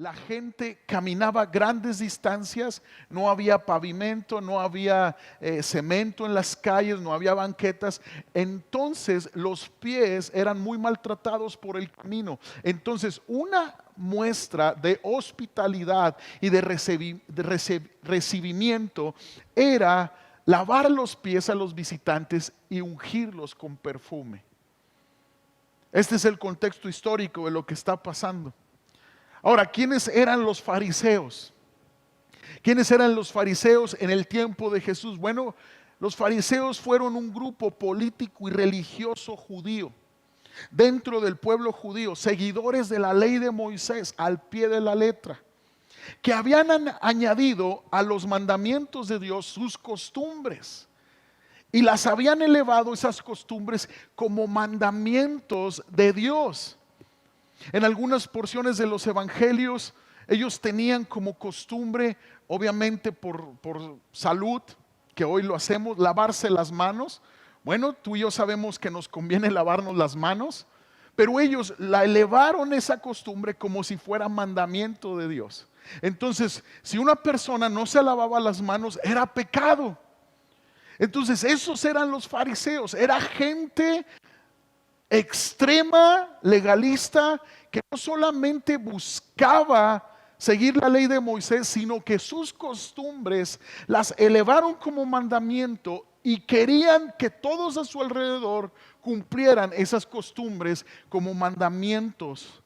La gente caminaba grandes distancias, no había pavimento, no había cemento en las calles, no había banquetas. Entonces los pies eran muy maltratados por el camino. Entonces una muestra de hospitalidad y de recibimiento era lavar los pies a los visitantes y ungirlos con perfume. Este es el contexto histórico de lo que está pasando. Ahora, ¿quiénes eran los fariseos? ¿Quiénes eran los fariseos en el tiempo de Jesús? Bueno, los fariseos fueron un grupo político y religioso judío, dentro del pueblo judío, seguidores de la ley de Moisés al pie de la letra, que habían añadido a los mandamientos de Dios sus costumbres y las habían elevado esas costumbres como mandamientos de Dios. En algunas porciones de los evangelios, ellos tenían como costumbre, obviamente por salud, que hoy lo hacemos, lavarse las manos. Bueno, tú y yo sabemos que nos conviene lavarnos las manos, pero ellos la elevaron esa costumbre como si fuera mandamiento de Dios. Entonces, si una persona no se lavaba las manos, era pecado. Entonces, esos eran los fariseos, era gente extrema, legalista, que no solamente buscaba seguir la ley de Moisés, sino que sus costumbres las elevaron como mandamiento y querían que todos a su alrededor cumplieran esas costumbres como mandamientos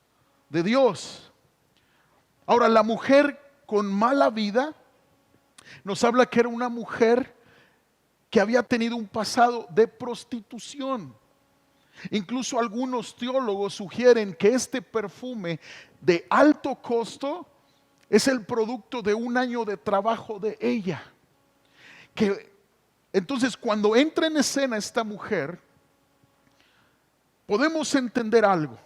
de Dios. Ahora, la mujer con mala vida nos habla que era una mujer que había tenido un pasado de prostitución. Incluso algunos teólogos sugieren que este perfume de alto costo es el producto de un año de trabajo de ella. Entonces, cuando entra en escena esta mujer, podemos entender algo: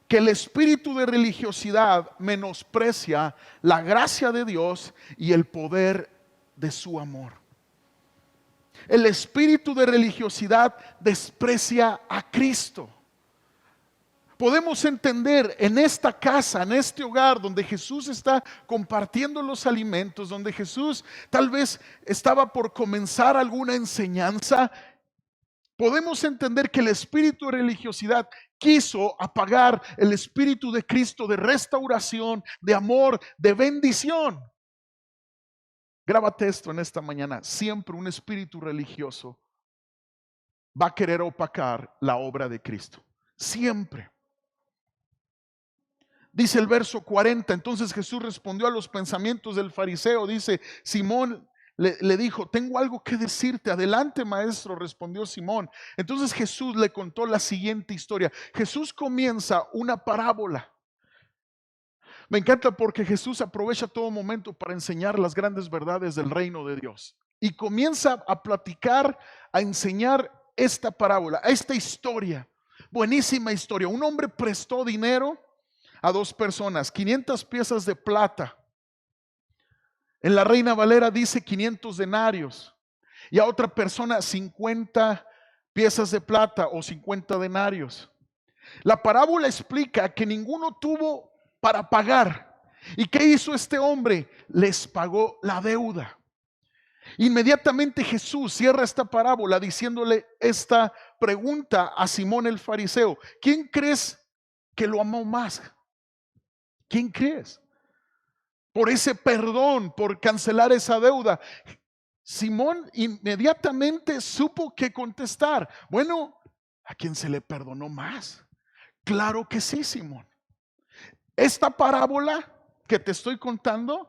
que el espíritu de religiosidad menosprecia la gracia de Dios y el poder de su amor. El espíritu de religiosidad desprecia a Cristo. Podemos entender en esta casa, en este hogar donde Jesús está compartiendo los alimentos, donde Jesús tal vez estaba por comenzar alguna enseñanza, podemos entender que el espíritu de religiosidad quiso apagar el espíritu de Cristo de restauración, de amor, de bendición. Grábate esto en esta mañana: siempre un espíritu religioso va a querer opacar la obra de Cristo. Siempre. Dice el verso 40, entonces Jesús respondió a los pensamientos del fariseo. Dice, Simón le dijo, tengo algo que decirte. Adelante, maestro, respondió Simón. Entonces Jesús le contó la siguiente historia. Jesús comienza una parábola. Me encanta porque Jesús aprovecha todo momento para enseñar las grandes verdades del reino de Dios. Y comienza a platicar, a enseñar esta parábola, esta historia. Buenísima historia. Un hombre prestó dinero a dos personas, 500 piezas de plata. En la Reina Valera dice 500 denarios. Y a otra persona 50 piezas de plata o 50 denarios. La parábola explica que ninguno tuvo para pagar. ¿Y qué hizo este hombre? Les pagó la deuda. Inmediatamente Jesús cierra esta parábola diciéndole esta pregunta a Simón el fariseo: ¿quién crees que lo amó más? ¿Quién crees? Por ese perdón, por cancelar esa deuda. Simón inmediatamente supo qué contestar. Bueno, ¿a quién se le perdonó más? Claro que sí, Simón. Esta parábola que te estoy contando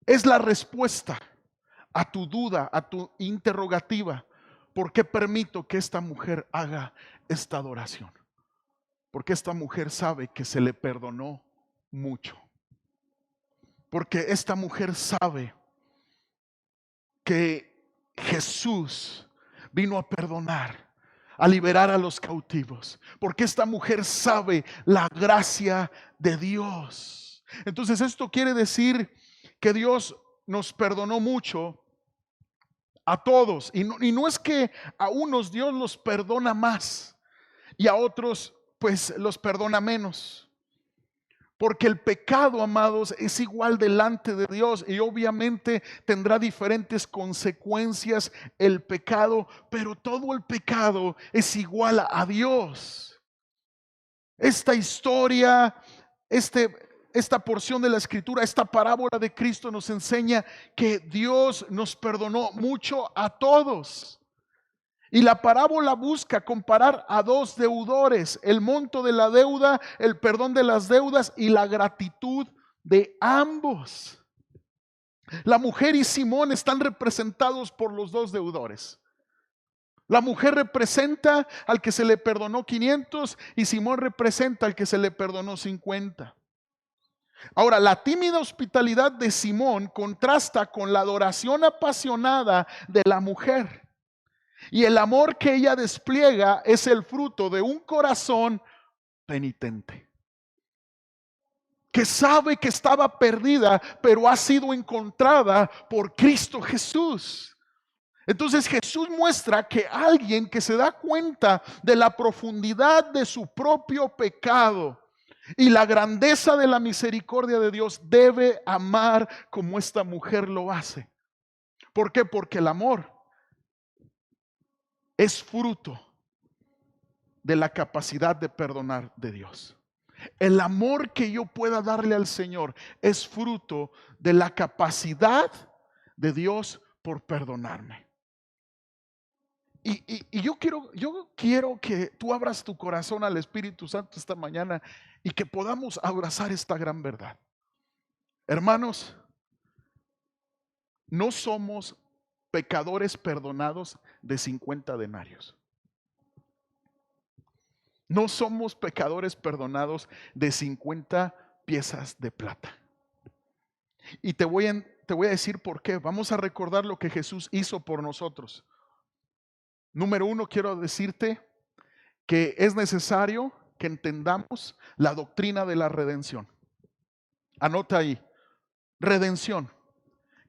es la respuesta a tu duda, a tu interrogativa. ¿Por qué permito que esta mujer haga esta adoración? Porque esta mujer sabe que se le perdonó mucho. Porque esta mujer sabe que Jesús vino a perdonar, a liberar a los cautivos. Porque esta mujer sabe la gracia de Dios. Entonces esto quiere decir que Dios nos perdonó mucho a todos. Y no es que a unos Dios los perdona más y a otros pues los perdona menos. Porque el pecado, amados, es igual delante de Dios y obviamente tendrá diferentes consecuencias el pecado, pero todo el pecado es igual a Dios. Esta historia, esta porción de la escritura, esta parábola de Cristo nos enseña que Dios nos perdonó mucho a todos. Y la parábola busca comparar a dos deudores, el monto de la deuda, el perdón de las deudas y la gratitud de ambos. La mujer y Simón están representados por los dos deudores. La mujer representa al que se le perdonó 500 y Simón representa al que se le perdonó 50. Ahora, la tímida hospitalidad de Simón contrasta con la adoración apasionada de la mujer. Y el amor que ella despliega es el fruto de un corazón penitente, que sabe que estaba perdida, pero ha sido encontrada por Cristo Jesús. Entonces Jesús muestra que alguien que se da cuenta de la profundidad de su propio pecado y la grandeza de la misericordia de Dios debe amar como esta mujer lo hace. ¿Por qué? Porque el amor es fruto de la capacidad de perdonar de Dios. El amor que yo pueda darle al Señor es fruto de la capacidad de Dios por perdonarme. Y yo quiero que tú abras tu corazón al Espíritu Santo esta mañana y que podamos abrazar esta gran verdad. Hermanos, no somos pecadores perdonados de 50 denarios. No somos pecadores perdonados de 50 piezas de plata. Y te voy a decir por qué. Vamos a recordar lo que Jesús hizo por nosotros. Número uno, quiero decirte que es necesario que entendamos la doctrina de la redención. Anota ahí, redención.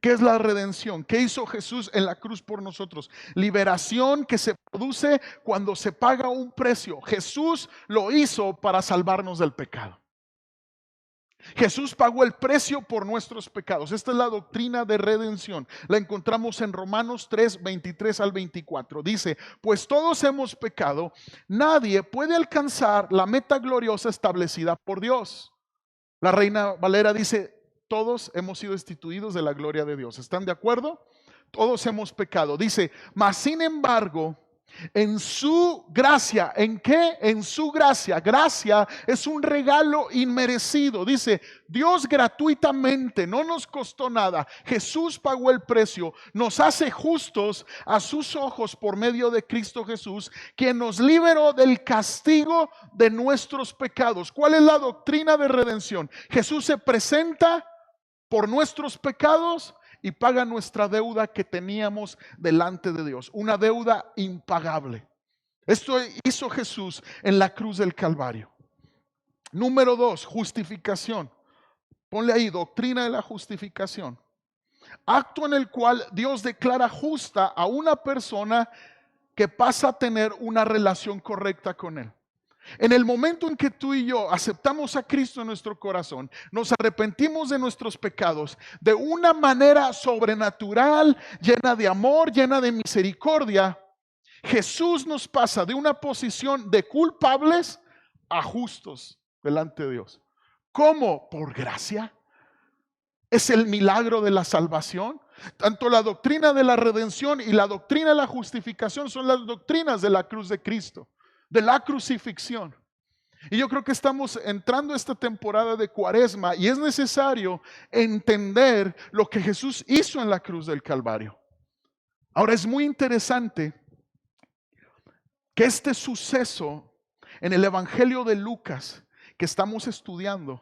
¿Qué es la redención? ¿Qué hizo Jesús en la cruz por nosotros? Liberación que se produce cuando se paga un precio. Jesús lo hizo para salvarnos del pecado. Jesús pagó el precio por nuestros pecados. Esta es la doctrina de redención. La encontramos en Romanos 3, 23 al 24. Dice, pues todos hemos pecado, nadie puede alcanzar la meta gloriosa establecida por Dios. La Reina Valera dice, todos hemos sido destituidos de la gloria de Dios. ¿Están de acuerdo? Todos hemos pecado. Dice, mas sin embargo, en su gracia, ¿en qué? En su gracia. Gracia es un regalo inmerecido. Dice, Dios gratuitamente, no nos costó nada. Jesús pagó el precio. Nos hace justos a sus ojos por medio de Cristo Jesús, quien nos liberó del castigo de nuestros pecados. ¿Cuál es la doctrina de redención? Jesús se presenta por nuestros pecados y paga nuestra deuda que teníamos delante de Dios, una deuda impagable. Esto hizo Jesús en la cruz del Calvario. Número 2, justificación. Ponle ahí, doctrina de la justificación. Acto en el cual Dios declara justa a una persona que pasa a tener una relación correcta con Él. En el momento en que tú y yo aceptamos a Cristo en nuestro corazón, nos arrepentimos de nuestros pecados de una manera sobrenatural, llena de amor, llena de misericordia, Jesús nos pasa de una posición de culpables a justos delante de Dios. ¿Cómo? Por gracia. Es el milagro de la salvación. Tanto la doctrina de la redención y la doctrina de la justificación son las doctrinas de la cruz de Cristo, de la crucifixión. Y yo creo que estamos entrando a esta temporada de Cuaresma y es necesario entender lo que Jesús hizo en la cruz del Calvario. Ahora es muy interesante que este suceso en el Evangelio de Lucas que estamos estudiando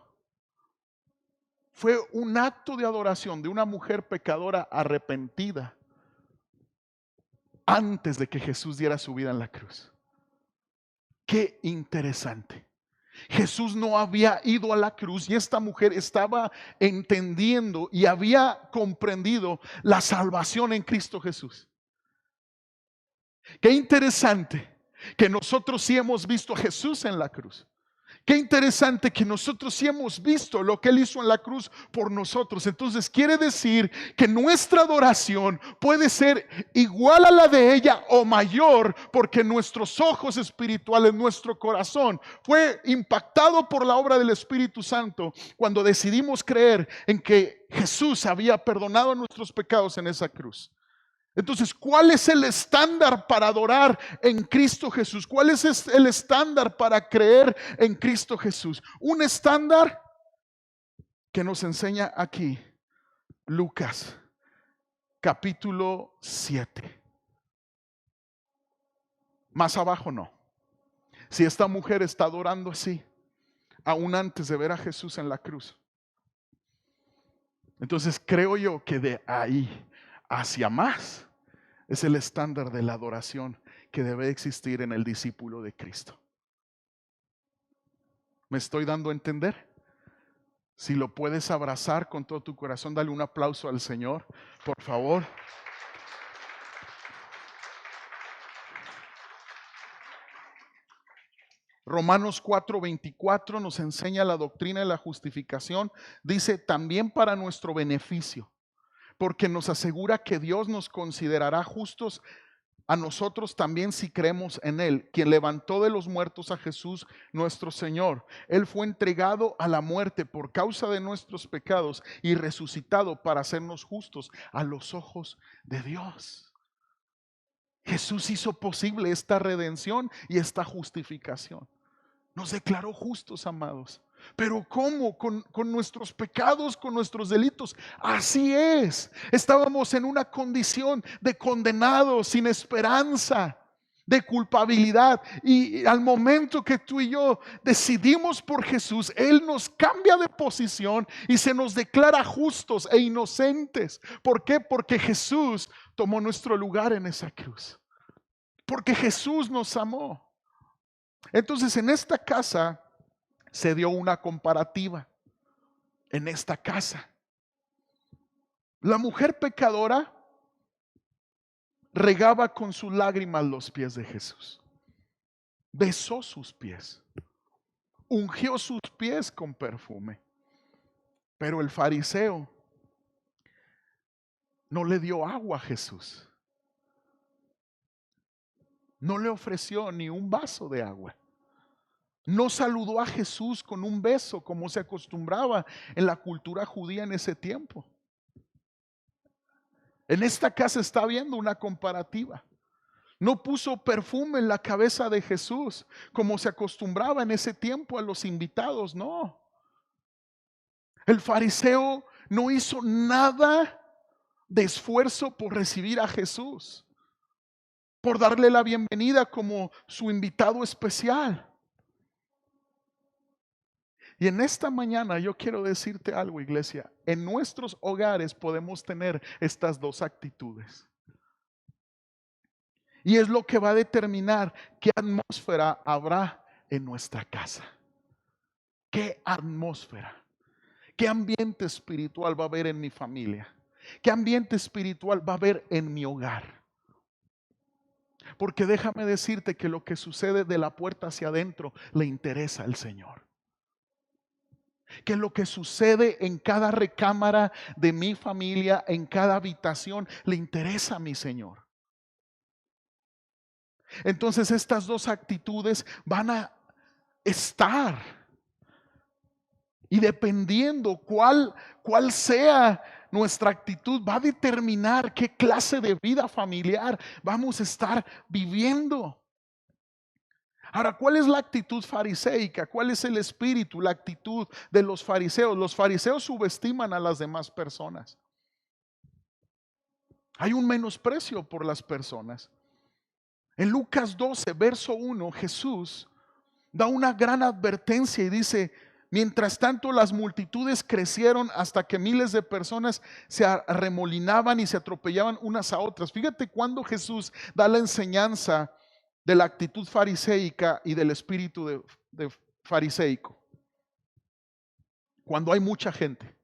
fue un acto de adoración de una mujer pecadora arrepentida antes de que Jesús diera su vida en la cruz. Qué interesante. Jesús no había ido a la cruz y esta mujer estaba entendiendo y había comprendido la salvación en Cristo Jesús. Qué interesante. que nosotros sí hemos visto a Jesús en la cruz. Qué interesante que nosotros sí hemos visto lo que Él hizo en la cruz por nosotros. Entonces quiere decir que nuestra adoración puede ser igual a la de ella o mayor, porque nuestros ojos espirituales, nuestro corazón fue impactado por la obra del Espíritu Santo cuando decidimos creer en que Jesús había perdonado nuestros pecados en esa cruz. Entonces, ¿cuál es el estándar para adorar en Cristo Jesús? ¿Cuál es el estándar para creer en Cristo Jesús? Un estándar que nos enseña aquí Lucas capítulo 7. Más abajo no. Si esta mujer está adorando así, aún antes de ver a Jesús en la cruz, entonces creo yo que de ahí hacia más es el estándar de la adoración que debe existir en el discípulo de Cristo. ¿Me estoy dando a entender? Si lo puedes abrazar con todo tu corazón, dale un aplauso al Señor, por favor. Romanos 4:24 nos enseña la doctrina de la justificación. Dice, también para nuestro beneficio, porque nos asegura que Dios nos considerará justos a nosotros también si creemos en Él, quien levantó de los muertos a Jesús nuestro Señor. Él fue entregado a la muerte por causa de nuestros pecados y resucitado para hacernos justos a los ojos de Dios. Jesús hizo posible esta redención y esta justificación. Nos declaró justos, amados. Pero ¿cómo? Con nuestros pecados, con nuestros delitos. Así es. Estábamos en una condición de condenados, sin esperanza, de culpabilidad. Y al momento que tú y yo decidimos por Jesús, Él nos cambia de posición y se nos declara justos e inocentes. ¿Por qué? Porque Jesús tomó nuestro lugar en esa cruz. Porque Jesús nos amó. Entonces en esta casa se dio una comparativa. En esta casa la mujer pecadora regaba con sus lágrimas los pies de Jesús, besó sus pies, ungió sus pies con perfume. Pero el fariseo no le dio agua a Jesús, no le ofreció ni un vaso de agua. No saludó a Jesús con un beso como se acostumbraba en la cultura judía en ese tiempo. En esta casa está viendo una comparativa. No puso perfume en la cabeza de Jesús como se acostumbraba en ese tiempo a los invitados, no. El fariseo no hizo nada de esfuerzo por recibir a Jesús, por darle la bienvenida como su invitado especial. Y en esta mañana yo quiero decirte algo, iglesia. En nuestros hogares podemos tener estas dos actitudes. Y es lo que va a determinar qué atmósfera habrá en nuestra casa. ¿Qué atmósfera? ¿Qué ambiente espiritual va a haber en mi familia? ¿Qué ambiente espiritual va a haber en mi hogar? Porque déjame decirte que lo que sucede de la puerta hacia adentro le interesa al Señor. Que lo que sucede en cada recámara de mi familia, en cada habitación, le interesa a mi Señor. Entonces estas dos actitudes van a estar. Y dependiendo cuál sea nuestra actitud, va a determinar qué clase de vida familiar vamos a estar viviendo. Ahora, ¿cuál es la actitud fariseica? ¿Cuál es el espíritu, la actitud de los fariseos? Los fariseos subestiman a las demás personas. Hay un menosprecio por las personas. En Lucas 12, verso 1, Jesús da una gran advertencia y dice: mientras tanto las multitudes crecieron hasta que miles de personas se arremolinaban y se atropellaban unas a otras. Fíjate cuando Jesús da la enseñanza de la actitud fariseica y del espíritu de fariseico. Cuando hay mucha gente.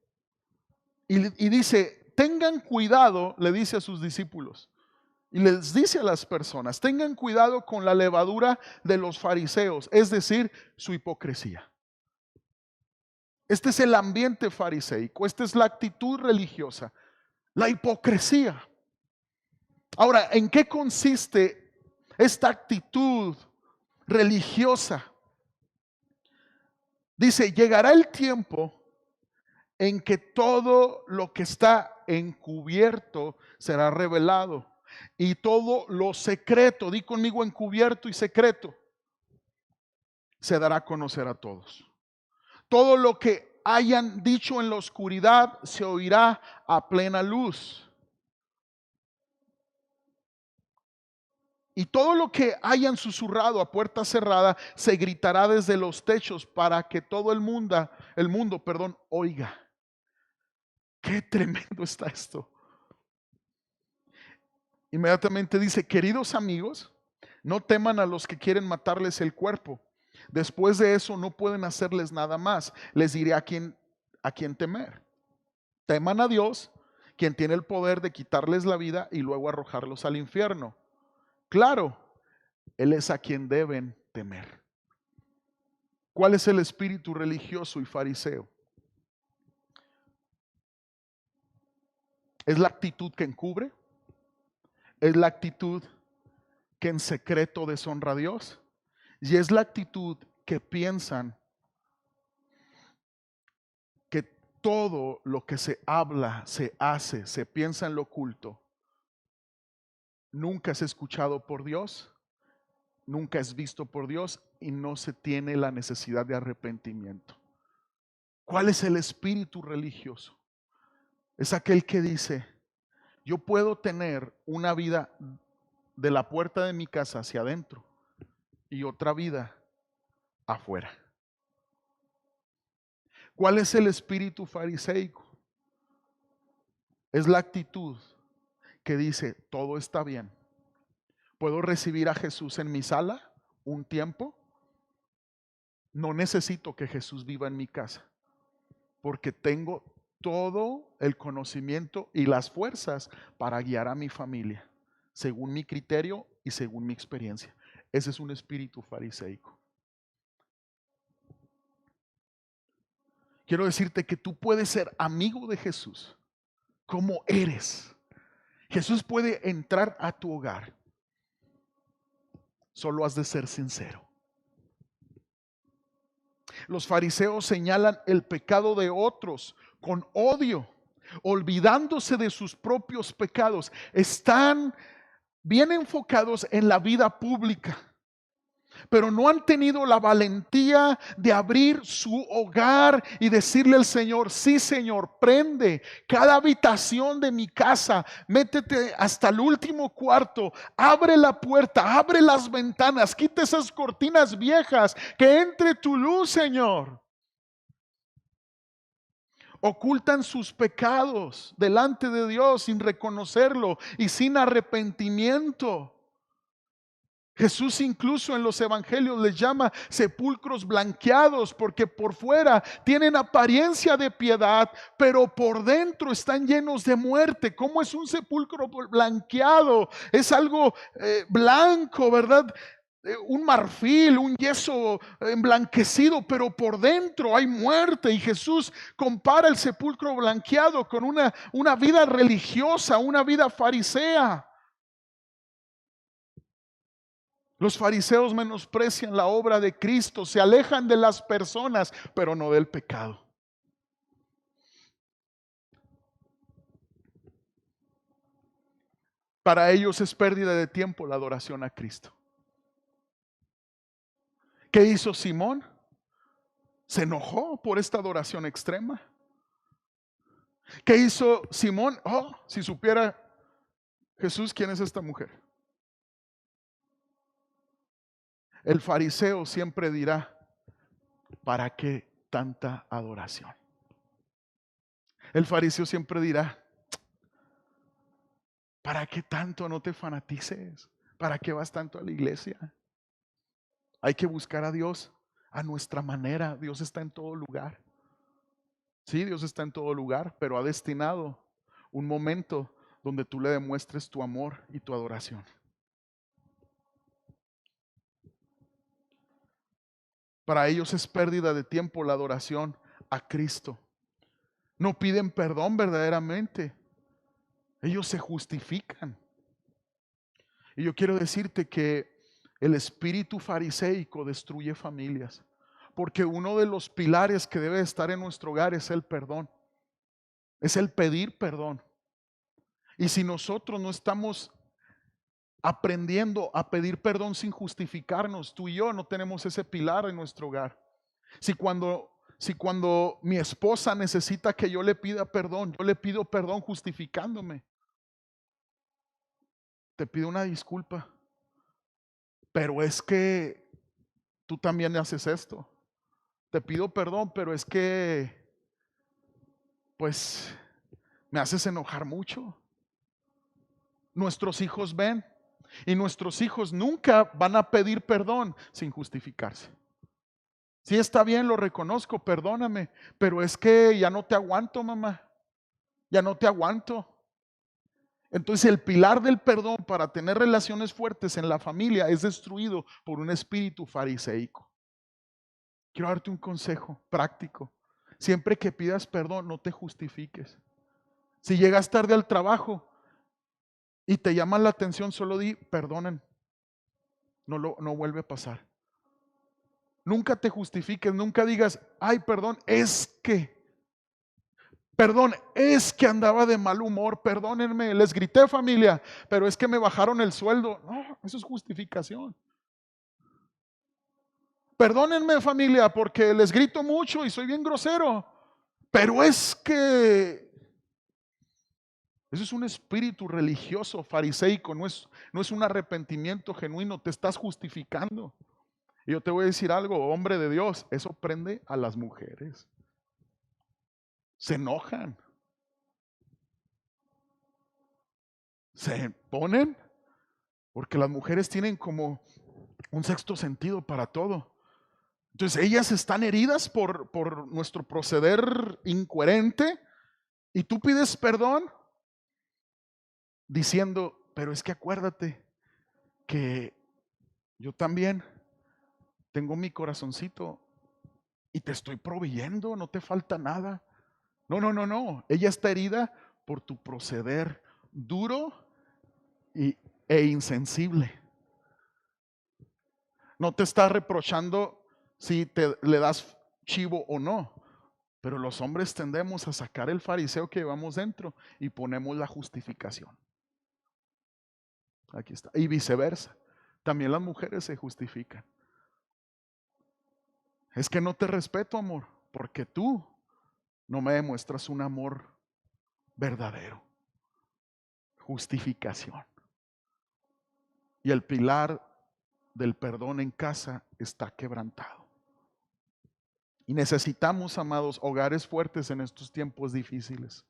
Y dice, tengan cuidado, le dice a sus discípulos, Y les dice a las personas, tengan cuidado con la levadura de los fariseos, es decir, su hipocresía. Este es el ambiente fariseico, esta es la actitud religiosa, la hipocresía. Ahora, ¿en qué consiste esta actitud religiosa? Dice, llegará el tiempo en que todo lo que está encubierto será revelado y todo lo secreto, di conmigo encubierto y secreto, se dará a conocer a todos. Todo lo que hayan dicho en la oscuridad se oirá a plena luz. Y todo lo que hayan susurrado a puerta cerrada se gritará desde los techos para que todo el mundo, oiga. Qué tremendo está esto. Inmediatamente dice, queridos amigos, no teman a los que quieren matarles el cuerpo. Después de eso no pueden hacerles nada más. Les diré a quién temer. Teman a Dios, quien tiene el poder de quitarles la vida y luego arrojarlos al infierno. Claro, Él es a quien deben temer. ¿Cuál es el espíritu religioso y fariseo? Es la actitud que encubre, es la actitud que en secreto deshonra a Dios y es la actitud que piensan que todo lo que se habla, se hace, se piensa en lo oculto, nunca es escuchado por Dios, nunca es visto por Dios y no se tiene la necesidad de arrepentimiento. ¿Cuál es el espíritu religioso? Es aquel que dice, yo puedo tener una vida de la puerta de mi casa hacia adentro y otra vida afuera. ¿Cuál es el espíritu fariseico? Es la actitud que dice, todo está bien. ¿Puedo recibir a Jesús en mi sala un tiempo? No necesito que Jesús viva en mi casa, porque tengo todo el conocimiento y las fuerzas para guiar a mi familia, según mi criterio y según mi experiencia. Ese es un espíritu fariseico. Quiero decirte que tú puedes ser amigo de Jesús como eres. Jesús puede entrar a tu hogar. Solo has de ser sincero. Los fariseos señalan el pecado de otros con odio, olvidándose de sus propios pecados. Están bien enfocados en la vida pública, pero no han tenido la valentía de abrir su hogar y decirle al Señor, sí Señor, prende cada habitación de mi casa, métete hasta el último cuarto, abre la puerta, abre las ventanas, quita esas cortinas viejas, que entre tu luz, Señor. Ocultan sus pecados delante de Dios sin reconocerlo y sin arrepentimiento. Jesús incluso en los evangelios les llama sepulcros blanqueados porque por fuera tienen apariencia de piedad, pero por dentro están llenos de muerte. ¿Cómo es un sepulcro blanqueado? Es algo blanco, ¿verdad? Un marfil, un yeso emblanquecido, pero por dentro hay muerte. Y Jesús compara el sepulcro blanqueado con una vida religiosa, una vida farisea. Los fariseos menosprecian la obra de Cristo, se alejan de las personas, pero no del pecado. Para ellos es pérdida de tiempo la adoración a Cristo. ¿Qué hizo Simón? Se enojó por esta adoración extrema. ¿Qué hizo Simón? Oh, si supiera Jesús quién es esta mujer. El fariseo siempre dirá, ¿para qué tanta adoración? El fariseo siempre dirá, ¿para qué tanto no te fanatices? ¿Para qué vas tanto a la iglesia? Hay que buscar a Dios a nuestra manera. Dios está en todo lugar. Sí, Dios está en todo lugar, pero ha destinado un momento donde tú le demuestres tu amor y tu adoración. Para ellos es pérdida de tiempo la adoración a Cristo. No piden perdón verdaderamente. Ellos se justifican. Y yo quiero decirte que el espíritu fariseico destruye familias. Porque uno de los pilares que debe estar en nuestro hogar es el perdón. Es el pedir perdón. Y si nosotros no estamos aprendiendo a pedir perdón sin justificarnos, tú y yo no tenemos ese pilar en nuestro hogar. Si cuando mi esposa necesita que yo le pida perdón, yo le pido perdón justificándome. Te pido una disculpa, pero es que tú también haces esto. Te pido perdón, pero es que, pues, me haces enojar mucho. Nuestros hijos ven y nuestros hijos nunca van a pedir perdón sin justificarse. Sí, está bien, lo reconozco, perdóname, pero es que ya no te aguanto, mamá. Ya no te aguanto. Entonces el pilar del perdón para tener relaciones fuertes en la familia es destruido por un espíritu fariseico. Quiero darte un consejo práctico. Siempre que pidas perdón, no te justifiques. Si llegas tarde al trabajo y te llaman la atención, solo di perdonen. No vuelve a pasar. Nunca te justifiques, nunca digas, ay, perdón, es que andaba de mal humor, perdónenme, les grité, familia, pero es que me bajaron el sueldo. No, eso es justificación. Perdónenme, familia, porque les grito mucho y soy bien grosero, pero es que eso es un espíritu religioso, fariseico, no es un arrepentimiento genuino, te estás justificando. Y yo te voy a decir algo, hombre de Dios, eso prende a las mujeres. Se enojan. Se ponen, porque las mujeres tienen como un sexto sentido para todo. Entonces ellas están heridas por nuestro proceder incoherente y tú pides perdón diciendo, pero es que acuérdate que yo también tengo mi corazoncito y te estoy proveyendo, no te falta nada. No. Ella está herida por tu proceder duro e insensible. No te está reprochando si le das chivo o no. Pero los hombres tendemos a sacar el fariseo que llevamos dentro y ponemos la justificación. Aquí está. Y viceversa. También las mujeres se justifican. Es que no te respeto, amor, porque tú no me demuestras un amor verdadero. Justificación. Y el pilar del perdón en casa está quebrantado. Y necesitamos, amados, hogares fuertes en estos tiempos difíciles.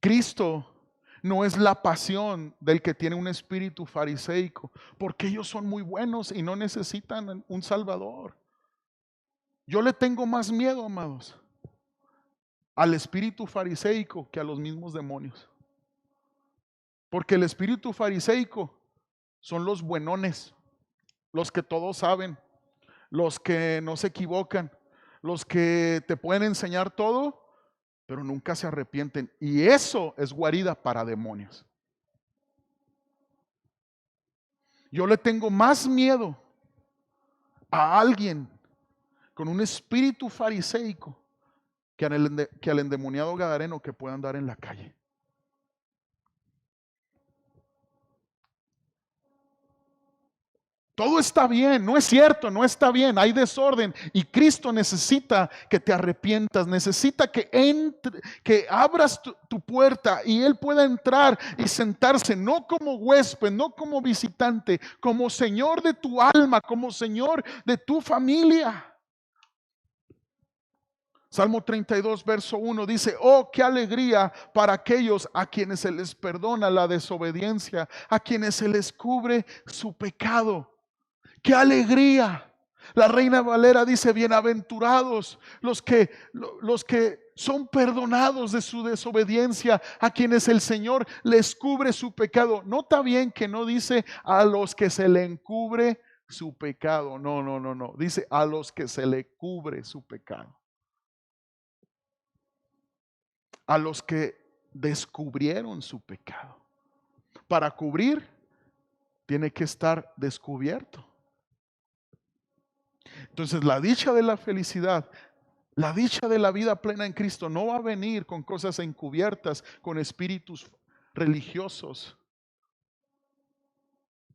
Cristo no es la pasión del que tiene un espíritu fariseico, porque ellos son muy buenos y no necesitan un Salvador. Yo le tengo más miedo, amados, al espíritu fariseico que a los mismos demonios. Porque el espíritu fariseico son los buenones, los que todos saben, los que no se equivocan, los que te pueden enseñar todo, pero nunca se arrepienten. Y eso es guarida para demonios. Yo le tengo más miedo a alguien con un espíritu fariseico que al endemoniado gadareno que pueda andar en la calle. Todo está bien, no es cierto, no está bien, hay desorden y Cristo necesita que te arrepientas, necesita que abras tu puerta y Él pueda entrar y sentarse, no como huésped, no como visitante, como Señor de tu alma, como Señor de tu familia. Salmo 32, verso 1 dice, oh, qué alegría para aquellos a quienes se les perdona la desobediencia, a quienes se les cubre su pecado. ¡Qué alegría! La Reina Valera dice, bienaventurados los que son perdonados de su desobediencia, a quienes el Señor les cubre su pecado. Nota bien que no dice a los que se le encubre su pecado. No, no, no, no. Dice a los que se le cubre su pecado. A los que descubrieron su pecado. Para cubrir, tiene que estar descubierto. Entonces, la dicha de la felicidad, la dicha de la vida plena en Cristo no va a venir con cosas encubiertas, con espíritus religiosos.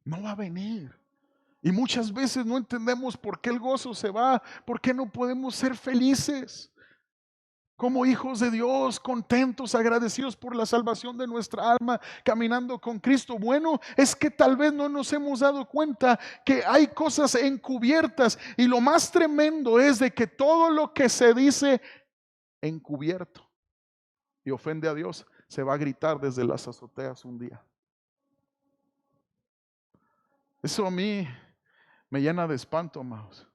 No va a venir. Y muchas veces no entendemos por qué el gozo se va, por qué no podemos ser felices como hijos de Dios, contentos, agradecidos por la salvación de nuestra alma, caminando con Cristo. Bueno, es que tal vez no nos hemos dado cuenta que hay cosas encubiertas, y lo más tremendo es de que todo lo que se dice encubierto y ofende a Dios se va a gritar desde las azoteas un día. Eso a mí me llena de espanto, amados,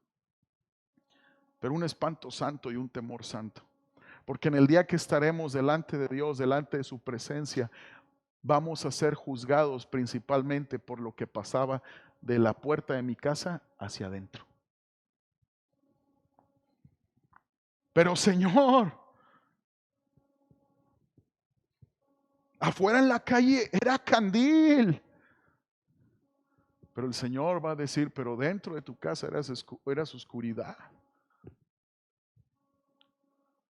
pero un espanto santo y un temor santo. Porque en el día que estaremos delante de Dios, delante de su presencia, vamos a ser juzgados principalmente por lo que pasaba de la puerta de mi casa hacia adentro. Pero Señor, afuera en la calle era candil. Pero el Señor va a decir, pero dentro de tu casa eras oscuridad.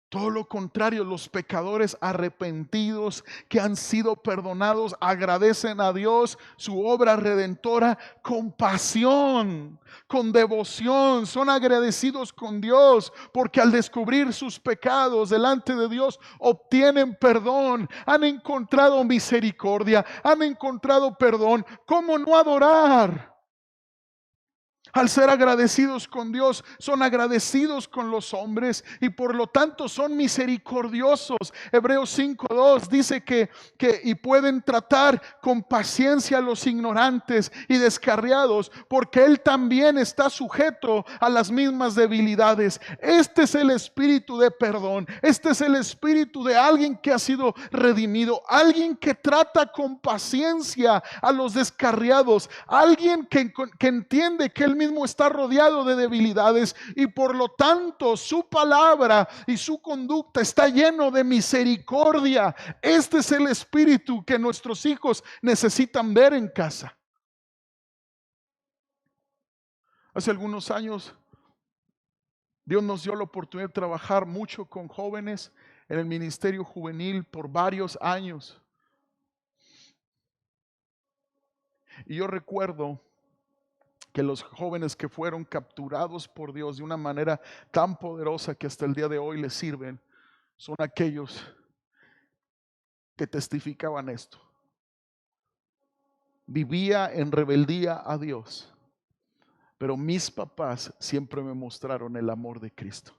Todo lo contrario, los pecadores arrepentidos que han sido perdonados agradecen a Dios su obra redentora con pasión, con devoción. Son agradecidos con Dios porque al descubrir sus pecados delante de Dios obtienen perdón, han encontrado misericordia, han encontrado perdón. ¿Cómo no adorar? Al ser agradecidos con Dios, son agradecidos con los hombres y por lo tanto son misericordiosos. Hebreos 5:2 dice que y pueden tratar con paciencia a los ignorantes y descarriados, porque Él también está sujeto a las mismas debilidades. Este es el espíritu de perdón. Este es el espíritu de alguien que ha sido redimido, alguien que trata con paciencia a los descarriados, alguien que entiende que Él mismo está rodeado de debilidades y por lo tanto su palabra y su conducta está lleno de misericordia. Este es el espíritu que nuestros hijos necesitan ver en casa. Hace algunos años Dios nos dio la oportunidad de trabajar mucho con jóvenes en el ministerio juvenil por varios años. Y yo recuerdo que los jóvenes que fueron capturados por Dios de una manera tan poderosa que hasta el día de hoy les sirven, son aquellos que testificaban esto. Vivía en rebeldía a Dios, pero mis papás siempre me mostraron el amor de Cristo.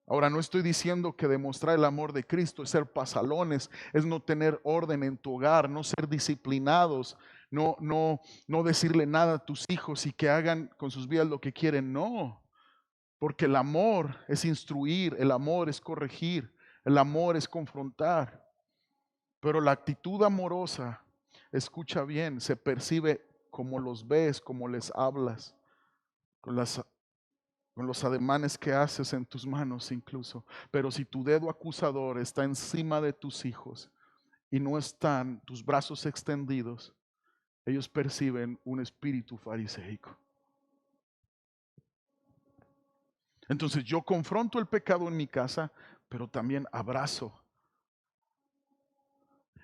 Ahora, no estoy diciendo que demostrar el amor de Cristo es ser pasalones, es no tener orden en tu hogar, no ser disciplinados, no decirle nada a tus hijos y que hagan con sus vidas lo que quieren. No, porque el amor es instruir, el amor es corregir, el amor es confrontar. Pero la actitud amorosa, escucha bien, se percibe como los ves, como les hablas, con los ademanes que haces en tus manos incluso. Pero si tu dedo acusador está encima de tus hijos y no están tus brazos extendidos, ellos perciben un espíritu fariseico. Entonces yo confronto el pecado en mi casa, pero también abrazo.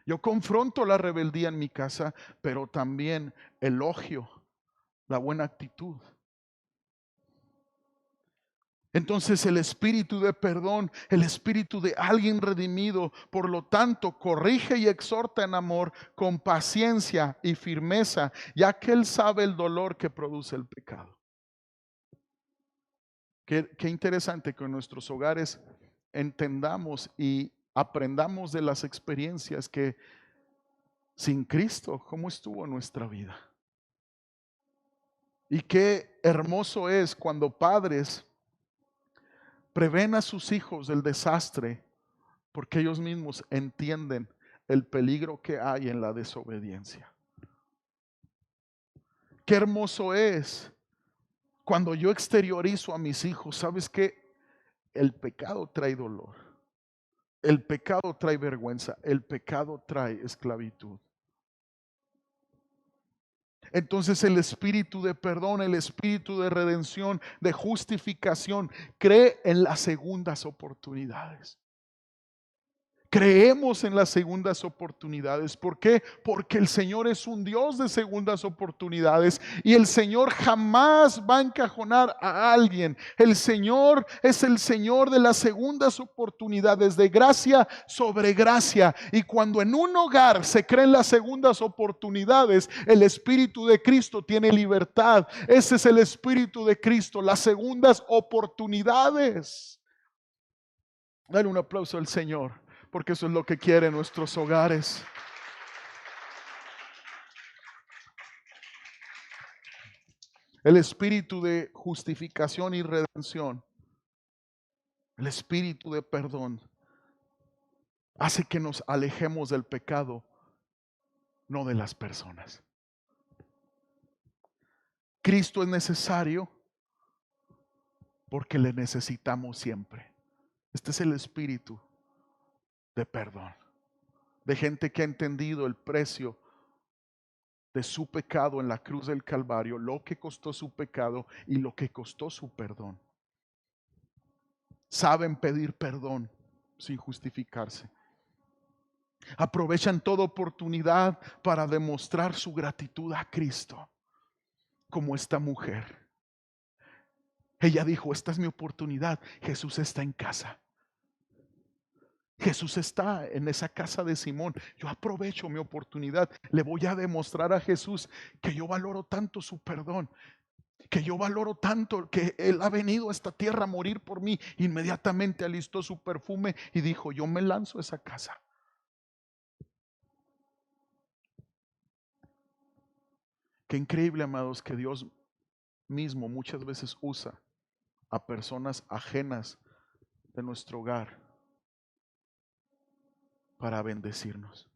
Yo confronto la rebeldía en mi casa, pero también elogio la buena actitud. Entonces el espíritu de perdón, el espíritu de alguien redimido, por lo tanto, corrige y exhorta en amor, con paciencia y firmeza, ya que Él sabe el dolor que produce el pecado. Qué interesante que en nuestros hogares entendamos y aprendamos de las experiencias que sin Cristo, cómo estuvo nuestra vida. Y qué hermoso es cuando padres Prevén a sus hijos del desastre porque ellos mismos entienden el peligro que hay en la desobediencia. Qué hermoso es cuando yo exteriorizo a mis hijos. ¿Sabes qué? El pecado trae dolor. El pecado trae vergüenza. El pecado trae esclavitud. Entonces el espíritu de perdón, el espíritu de redención, de justificación, cree en las segundas oportunidades. Creemos en las segundas oportunidades. ¿Por qué? Porque el Señor es un Dios de segundas oportunidades y el Señor jamás va a encajonar a alguien. El Señor es el Señor de las segundas oportunidades, de gracia sobre gracia. Y cuando en un hogar se creen las segundas oportunidades, el Espíritu de Cristo tiene libertad. Ese es el Espíritu de Cristo, las segundas oportunidades. Dale un aplauso al Señor, porque eso es lo que quiere en nuestros hogares. El espíritu de justificación y redención, el espíritu de perdón, hace que nos alejemos del pecado, no de las personas. Cristo es necesario porque le necesitamos siempre. Este es el espíritu de perdón, de gente que ha entendido el precio de su pecado en la cruz del Calvario, lo que costó su pecado y lo que costó su perdón. Saben pedir perdón sin justificarse. Aprovechan toda oportunidad para demostrar su gratitud a Cristo, como esta mujer. Ella dijo: esta es mi oportunidad. Jesús está en casa. Jesús está en esa casa de Simón. Yo aprovecho mi oportunidad. Le voy a demostrar a Jesús que yo valoro tanto su perdón, que yo valoro tanto que Él ha venido a esta tierra a morir por mí. Inmediatamente alistó su perfume y dijo: yo me lanzo a esa casa. Qué increíble, amados, que Dios mismo muchas veces usa a personas ajenas de nuestro hogar para bendecirnos.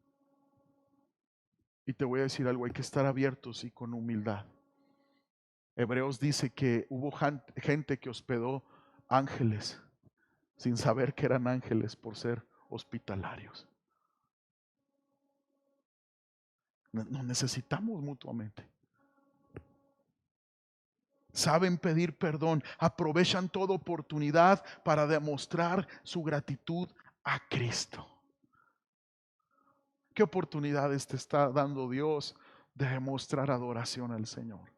Y te voy a decir algo: hay que estar abiertos y con humildad. Hebreos dice que hubo gente que hospedó ángeles sin saber que eran ángeles por ser hospitalarios. Nos necesitamos mutuamente. Saben pedir perdón, aprovechan toda oportunidad para demostrar su gratitud a Cristo. ¿Qué oportunidades te está dando Dios de demostrar adoración al Señor?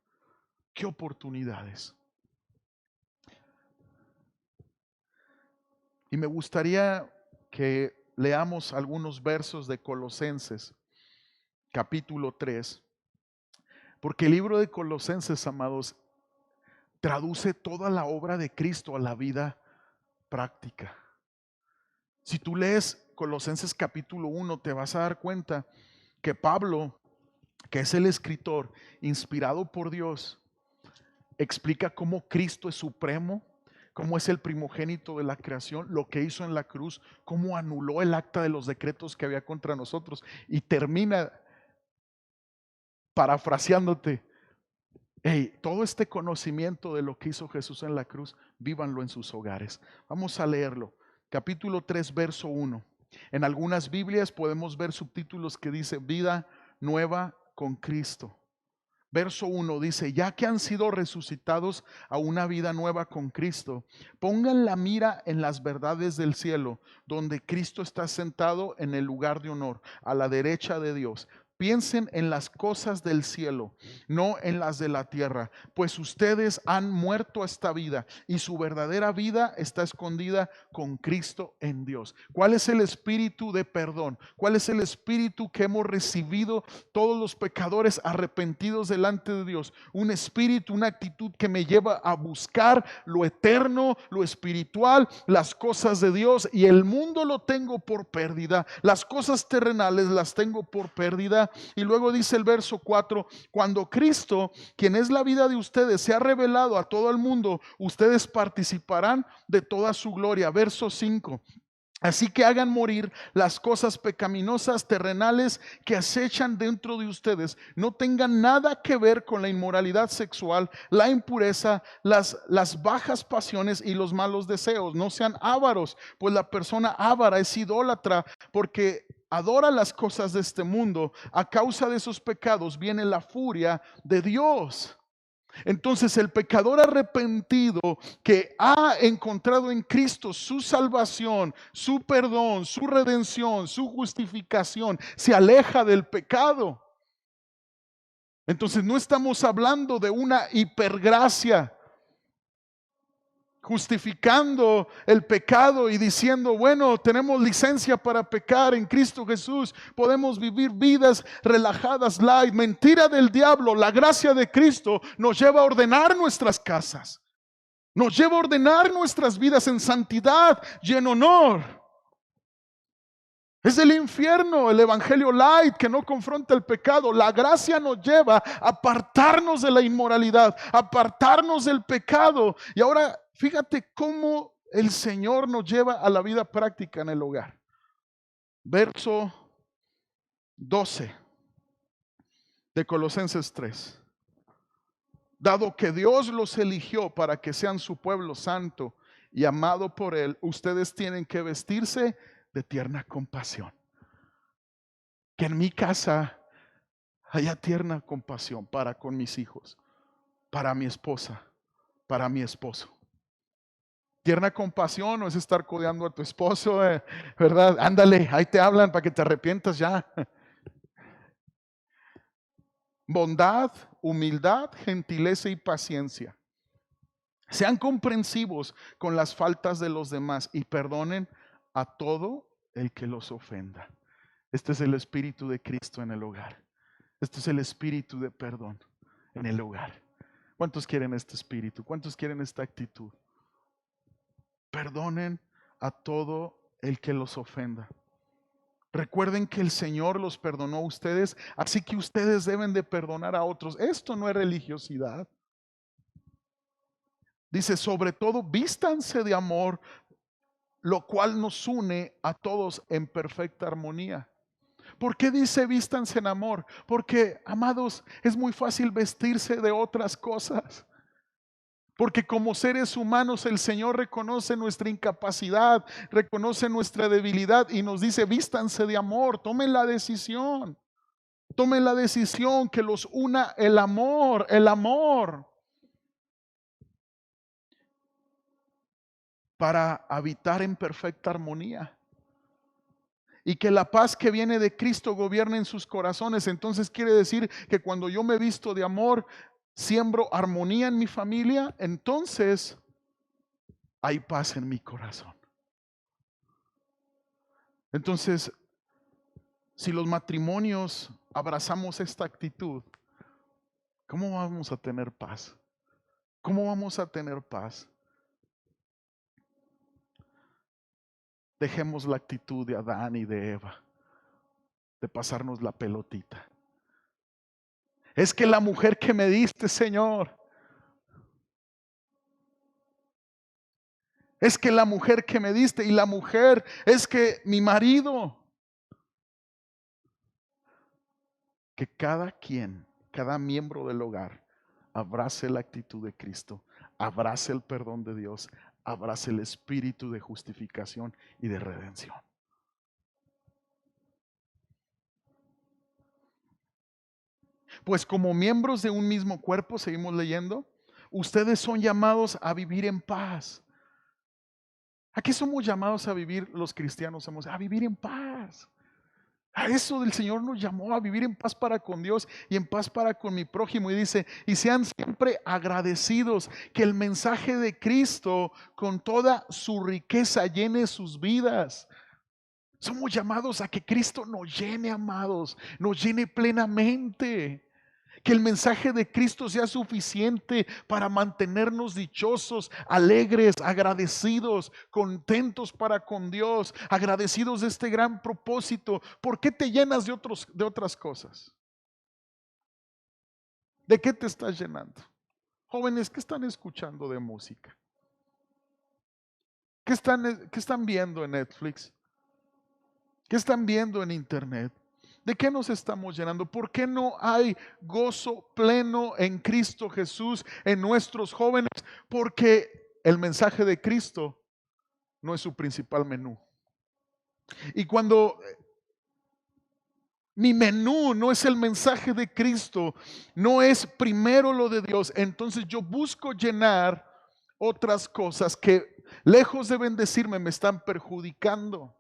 ¿Qué oportunidades? Y me gustaría que leamos algunos versos de Colosenses, capítulo 3, porque el libro de Colosenses, amados, traduce toda la obra de Cristo a la vida práctica. Si tú lees Colosenses capítulo 1, te vas a dar cuenta que Pablo, que es el escritor inspirado por Dios, explica cómo Cristo es supremo, cómo es el primogénito de la creación, lo que hizo en la cruz, cómo anuló el acta de los decretos que había contra nosotros, y termina parafraseándote: hey, todo este conocimiento de lo que hizo Jesús en la cruz, vívanlo en sus hogares. Vamos a leerlo. Capítulo 3, verso 1. En algunas Biblias podemos ver subtítulos que dice vida nueva con Cristo. Verso 1 dice: ya que han sido resucitados a una vida nueva con Cristo, pongan la mira en las verdades del cielo, donde Cristo está sentado en el lugar de honor, a la derecha de Dios. Piensen en las cosas del cielo, no en las de la tierra, pues ustedes han muerto a esta vida y su verdadera vida está escondida con Cristo en Dios. ¿Cuál es el espíritu de perdón? ¿Cuál es el espíritu que hemos recibido todos los pecadores arrepentidos delante de Dios? Un espíritu, una actitud que me lleva a buscar lo eterno, lo espiritual, las cosas de Dios, y el mundo lo tengo por pérdida, las cosas terrenales las tengo por pérdida, vida. Y luego dice el verso 4, cuando Cristo, quien es la vida de ustedes, se ha revelado a todo el mundo, ustedes participarán de toda su gloria. Verso 5. Así que hagan morir las cosas pecaminosas terrenales que acechan dentro de ustedes. No tengan nada que ver con la inmoralidad sexual, la impureza, las bajas pasiones y los malos deseos. No sean ávaros, pues la persona ávara es idólatra porque adora las cosas de este mundo. A causa de esos pecados viene la furia de Dios. Entonces el pecador arrepentido que ha encontrado en Cristo su salvación, su perdón, su redención, su justificación, se aleja del pecado. Entonces no estamos hablando de una hipergracia, justificando el pecado y diciendo, bueno, tenemos licencia para pecar en Cristo Jesús, podemos vivir vidas relajadas, light. Mentira del diablo. La gracia de Cristo nos lleva a ordenar nuestras casas, nos lleva a ordenar nuestras vidas en santidad y en honor. Es el infierno, el evangelio light que no confronta el pecado. La gracia nos lleva a apartarnos de la inmoralidad, a apartarnos del pecado. Y ahora fíjate cómo el Señor nos lleva a la vida práctica en el hogar. Verso 12 de Colosenses 3. Dado que Dios los eligió para que sean su pueblo santo y amado por Él, ustedes tienen que vestirse de tierna compasión. Que en mi casa haya tierna compasión para con mis hijos, para mi esposa, para mi esposo. Tierna compasión no es estar codeando a tu esposo, ¿verdad? Ándale, ahí te hablan para que te arrepientas ya. Bondad, humildad, gentileza y paciencia. Sean comprensivos con las faltas de los demás y perdonen a todo el que los ofenda. Este es el espíritu de Cristo en el hogar. Este es el espíritu de perdón en el hogar. ¿Cuántos quieren este espíritu? ¿Cuántos quieren esta actitud? Perdonen a todo el que los ofenda. Recuerden que el Señor los perdonó a ustedes, así que ustedes deben de perdonar a otros. Esto no es religiosidad. Dice, sobre todo, vístanse de amor, lo cual nos une a todos en perfecta armonía. ¿Por qué dice vístanse en amor? Porque, amados, es muy fácil vestirse de otras cosas. Porque como seres humanos el Señor reconoce nuestra incapacidad, reconoce nuestra debilidad y nos dice vístanse de amor, tomen la decisión. Tomen la decisión que los una el amor, para habitar en perfecta armonía. Y que la paz que viene de Cristo gobierne en sus corazones. Entonces quiere decir que cuando yo me visto de amor, siembro armonía en mi familia, entonces hay paz en mi corazón. Entonces, si los matrimonios abrazamos esta actitud, ¿cómo vamos a tener paz? ¿Cómo vamos a tener paz? Dejemos la actitud de Adán y de Eva, de pasarnos la pelotita. Es que la mujer que me diste, Señor, es que la mujer que me diste, y la mujer es que mi marido. Que cada quien, cada miembro del hogar, abrace la actitud de Cristo, abrace el perdón de Dios, abrace el espíritu de justificación y de redención. Pues como miembros de un mismo cuerpo, seguimos leyendo, ustedes son llamados a vivir en paz. ¿A qué somos llamados a vivir los cristianos? Somos a vivir en paz. A eso del Señor nos llamó, a vivir en paz para con Dios y en paz para con mi prójimo. Y dice, y sean siempre agradecidos, que el mensaje de Cristo con toda su riqueza llene sus vidas. Somos llamados a que Cristo nos llene, amados, nos llene plenamente. Que el mensaje de Cristo sea suficiente para mantenernos dichosos, alegres, agradecidos, contentos para con Dios, agradecidos de este gran propósito. ¿Por qué te llenas de otras cosas? ¿De qué te estás llenando? Jóvenes, ¿qué están escuchando de música? ¿Qué están viendo en Netflix? ¿Qué están viendo en internet? ¿De qué nos estamos llenando? ¿Por qué no hay gozo pleno en Cristo Jesús en nuestros jóvenes? Porque el mensaje de Cristo no es su principal menú. Y cuando mi menú no es el mensaje de Cristo, no es primero lo de Dios, entonces yo busco llenar otras cosas que lejos de bendecirme me están perjudicando.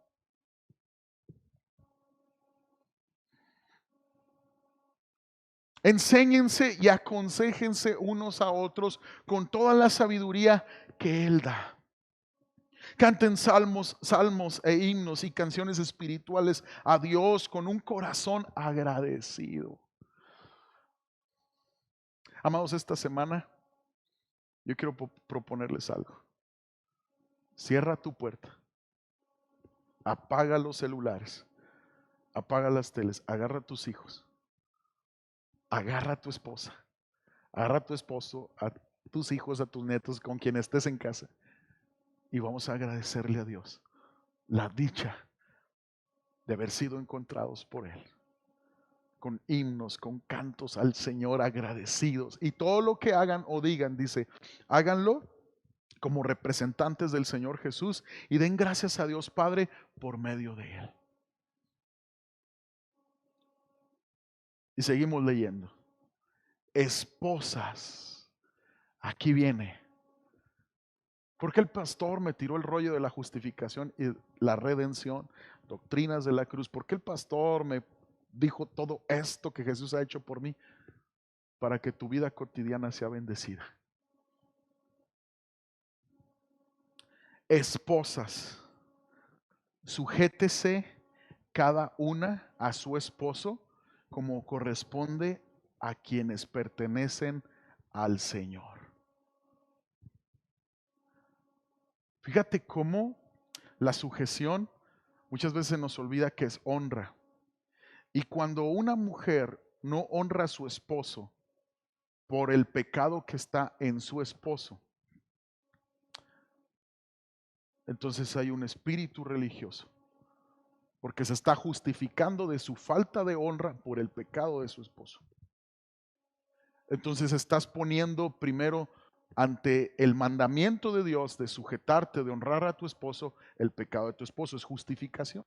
Enséñense y aconséjense unos a otros con toda la sabiduría que Él da. Canten salmos e himnos y canciones espirituales a Dios con un corazón agradecido. Amados, esta semana yo quiero proponerles algo. Cierra tu puerta, apaga los celulares, apaga las teles, agarra a tus hijos, agarra a tu esposa, agarra a tu esposo, a tus hijos, a tus nietos, con quien estés en casa. Y vamos a agradecerle a Dios la dicha de haber sido encontrados por Él. Con himnos, con cantos al Señor agradecidos. Y todo lo que hagan o digan, dice, háganlo como representantes del Señor Jesús y den gracias a Dios Padre por medio de Él. Y seguimos leyendo. Esposas, aquí viene. ¿Por qué el pastor me tiró el rollo de la justificación y la redención, doctrinas de la cruz? ¿Por qué el pastor me dijo todo esto que Jesús ha hecho por mí? Para que tu vida cotidiana sea bendecida. Esposas, sujétese cada una a su esposo como corresponde a quienes pertenecen al Señor. Fíjate cómo la sujeción muchas veces nos olvida que es honra. Y cuando una mujer no honra a su esposo por el pecado que está en su esposo, entonces hay un espíritu religioso, porque se está justificando de su falta de honra por el pecado de su esposo. Entonces estás poniendo primero ante el mandamiento de Dios de sujetarte, de honrar a tu esposo, el pecado de tu esposo. Es justificación.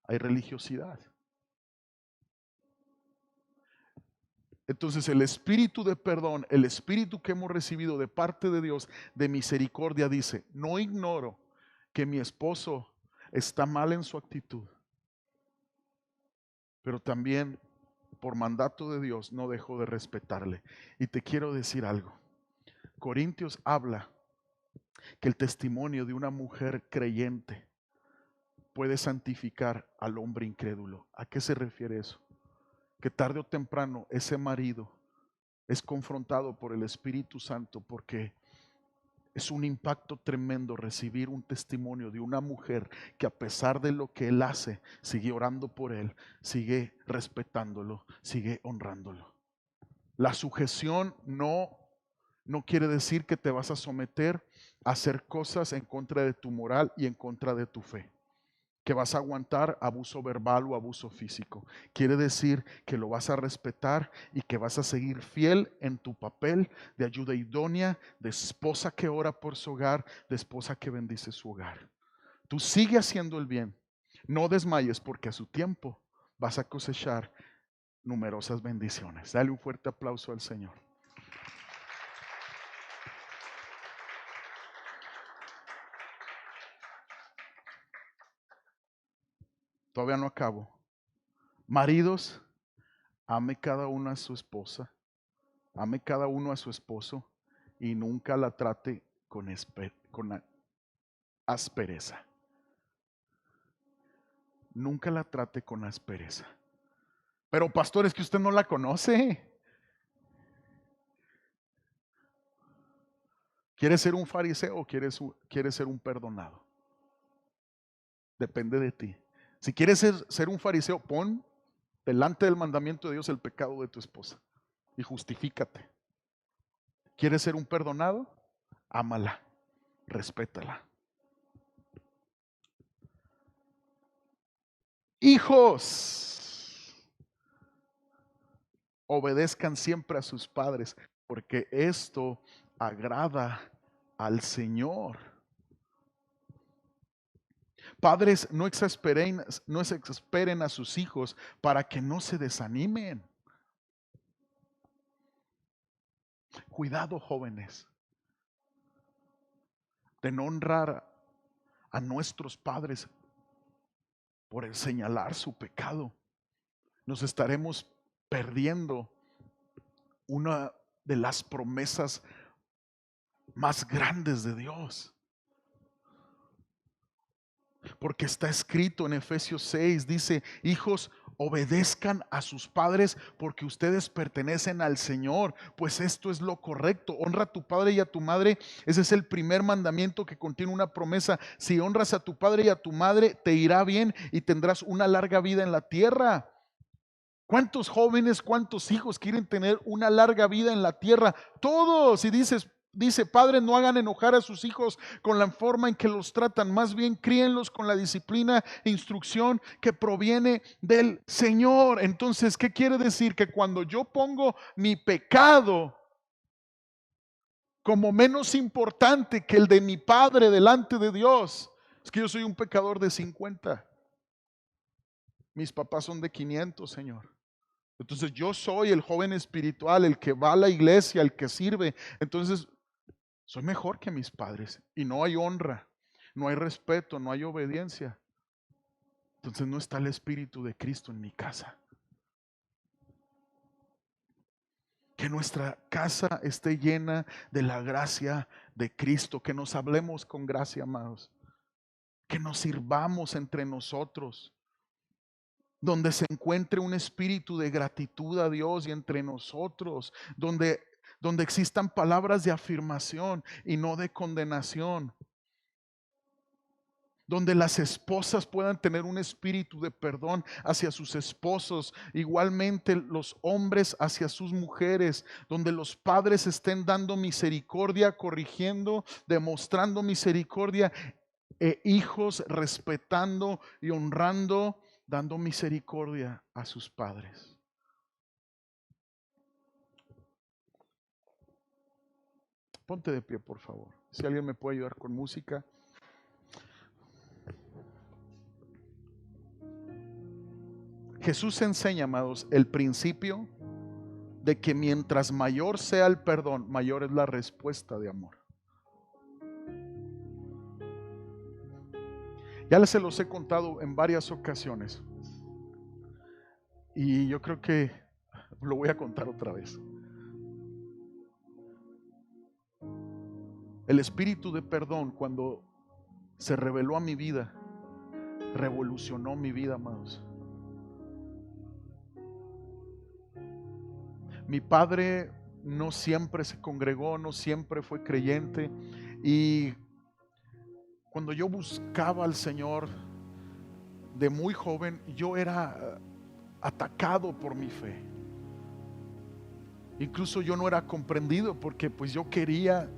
Hay religiosidad. Entonces el espíritu de perdón, el espíritu que hemos recibido de parte de Dios, de misericordia, dice, no ignoro que mi esposo está mal en su actitud, pero también por mandato de Dios no dejo de respetarle. Y te quiero decir algo. Corintios habla que el testimonio de una mujer creyente puede santificar al hombre incrédulo. ¿A qué se refiere eso? Que tarde o temprano ese marido es confrontado por el Espíritu Santo, porque es un impacto tremendo recibir un testimonio de una mujer que, a pesar de lo que él hace, sigue orando por él, sigue respetándolo, sigue honrándolo. La sujeción no quiere decir que te vas a someter a hacer cosas en contra de tu moral y en contra de tu fe, que vas a aguantar abuso verbal o abuso físico. Quiere decir que lo vas a respetar y que vas a seguir fiel en tu papel de ayuda idónea, de esposa que ora por su hogar, de esposa que bendice su hogar. Tú sigue haciendo el bien. No desmayes, porque a su tiempo vas a cosechar numerosas bendiciones. Dale un fuerte aplauso al Señor. Todavía no acabo. Maridos, ame cada uno a su esposa, ame cada uno a su esposo y nunca la trate con aspereza. Nunca la trate con aspereza. Pero pastor, es que usted no la conoce. ¿Quieres ser un fariseo o quieres ser un perdonado? Depende de ti. Si quieres ser un fariseo, pon delante del mandamiento de Dios el pecado de tu esposa y justifícate. ¿Quieres ser un perdonado? Ámala, respétala. Hijos, obedezcan siempre a sus padres, porque esto agrada al Señor. Padres, no exasperen a sus hijos para que no se desanimen. Cuidado, jóvenes, de no honrar a nuestros padres por el señalar su pecado. Nos estaremos perdiendo una de las promesas más grandes de Dios. Porque está escrito en Efesios 6, dice: hijos, obedezcan a sus padres porque ustedes pertenecen al Señor, pues esto es lo correcto. Honra a tu padre y a tu madre. Ese es el primer mandamiento que contiene una promesa. Si honras a tu padre y a tu madre, te irá bien y tendrás una larga vida en la tierra. ¿Cuántos jóvenes, cuántos hijos quieren tener una larga vida en la tierra? Todos. Y dice, padres, no hagan enojar a sus hijos con la forma en que los tratan. Más bien, críenlos con la disciplina e instrucción que proviene del Señor. Entonces, ¿qué quiere decir? Que cuando yo pongo mi pecado como menos importante que el de mi padre delante de Dios, es que yo soy un pecador de 50. Mis papás son de 500, Señor. Entonces yo soy el joven espiritual, el que va a la iglesia, el que sirve. Entonces soy mejor que mis padres y no hay honra, no hay respeto, no hay obediencia. Entonces no está el Espíritu de Cristo en mi casa. Que nuestra casa esté llena de la gracia de Cristo, que nos hablemos con gracia, amados, que nos sirvamos entre nosotros, donde se encuentre un espíritu de gratitud a Dios y entre nosotros, donde existan palabras de afirmación y no de condenación, donde las esposas puedan tener un espíritu de perdón hacia sus esposos, igualmente los hombres hacia sus mujeres, donde los padres estén dando misericordia, corrigiendo, demostrando misericordia, e hijos respetando y honrando, dando misericordia a sus padres. Ponte de pie, por favor. Si alguien me puede ayudar con música. Jesús enseña, amados, el principio de que mientras mayor sea el perdón, mayor es la respuesta de amor. Ya se los he contado en varias ocasiones y yo creo que lo voy a contar otra vez. El espíritu de perdón, cuando se reveló a mi vida, revolucionó mi vida, amados. Mi padre no siempre se congregó, no siempre fue creyente, y cuando yo buscaba al Señor de muy joven, yo era atacado por mi fe. Incluso yo no era comprendido porque pues yo quería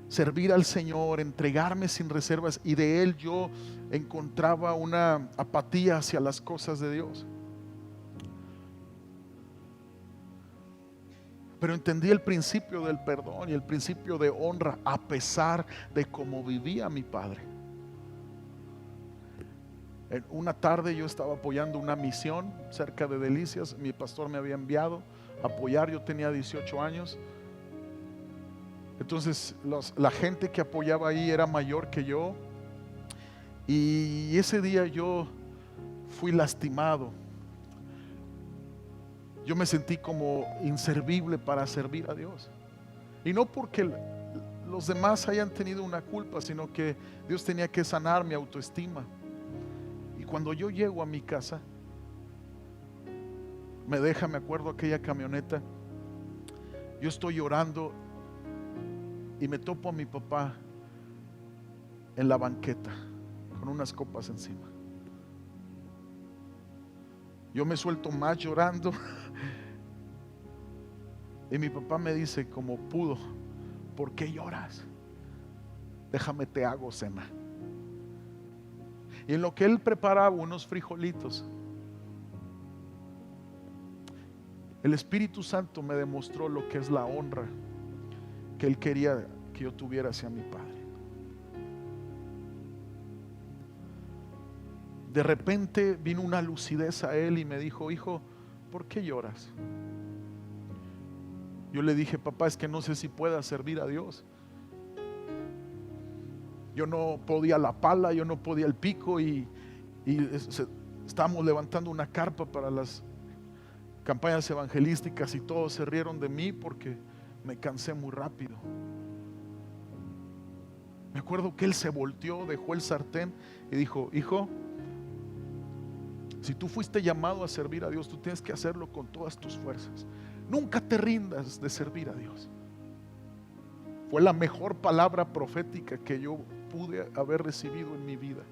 servir al Señor, entregarme sin reservas, y de Él yo encontraba una apatía hacia las cosas de Dios. Pero entendí el principio del perdón y el principio de honra a pesar de cómo vivía mi padre. En una tarde yo estaba apoyando una misión cerca de Delicias. Mi pastor me había enviado a apoyar. Yo tenía 18 años. Entonces la gente que apoyaba ahí era mayor que yo. Y ese día yo fui lastimado. Yo me sentí como inservible para servir a Dios. Y no porque los demás hayan tenido una culpa, sino que Dios tenía que sanar mi autoestima. Y cuando yo llego a mi casa, me acuerdo aquella camioneta, yo estoy llorando y me topo a mi papá en la banqueta con unas copas encima. Yo me suelto más llorando y mi papá me dice como pudo: ¿por qué lloras? Déjame te hago cena. Y en lo que él preparaba unos frijolitos, el Espíritu Santo me demostró lo que es la honra que él quería que yo tuviera hacia mi padre. De repente vino una lucidez a él y me dijo: hijo, ¿por qué lloras? Yo le dije: papá, es que no sé si pueda servir a Dios. Yo no podía la pala, yo no podía el pico y estábamos levantando una carpa para las campañas evangelísticas y todos se rieron de mí porque me cansé muy rápido. Me acuerdo que él se volteó, dejó el sartén y dijo: hijo, si tú fuiste llamado a servir a Dios, tú tienes que hacerlo con todas tus fuerzas. Nunca te rindas de servir a Dios. Fue la mejor palabra profética que yo pude haber recibido en mi vida.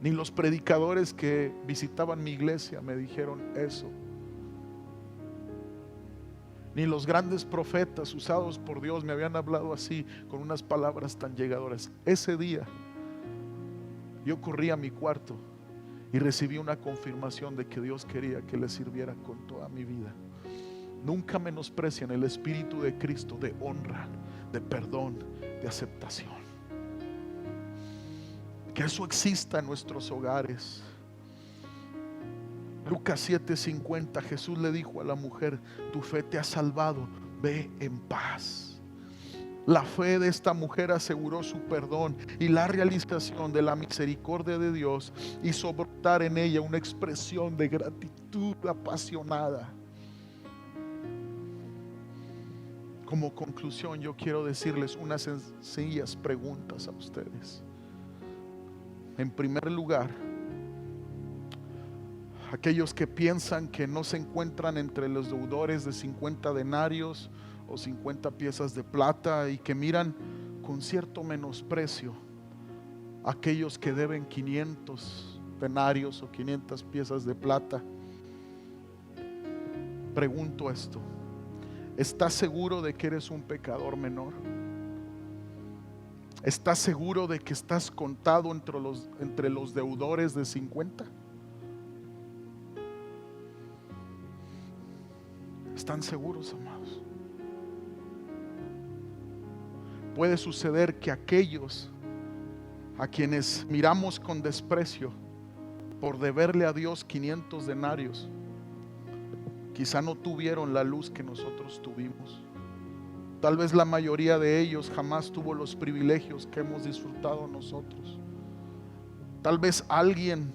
Ni los predicadores que visitaban mi iglesia me dijeron eso. Ni los grandes profetas usados por Dios me habían hablado así, con unas palabras tan llegadoras. Ese día yo corrí a mi cuarto y recibí una confirmación de que Dios quería que le sirviera con toda mi vida. Nunca menosprecien el Espíritu de Cristo, de honra, de perdón, de aceptación. Que eso exista en nuestros hogares. Lucas 7:50, Jesús le dijo a la mujer: tu fe te ha salvado, ve en paz. La fe de esta mujer aseguró su perdón y la realización de la misericordia de Dios hizo brotar en ella una expresión de gratitud apasionada. Como conclusión, yo quiero decirles unas sencillas preguntas a ustedes. En primer lugar, aquellos que piensan que no se encuentran entre los deudores de 50 denarios o 50 piezas de plata y que miran con cierto menosprecio a aquellos que deben 500 denarios o 500 piezas de plata, pregunto esto: ¿estás seguro de que eres un pecador menor? ¿Estás seguro de que estás contado entre los deudores de 50? ¿Están seguros, amados? Puede suceder que aquellos a quienes miramos con desprecio por deberle a Dios 500 denarios, quizá no tuvieron la luz que nosotros tuvimos. Tal vez la mayoría de ellos jamás tuvo los privilegios que hemos disfrutado nosotros. Tal vez alguien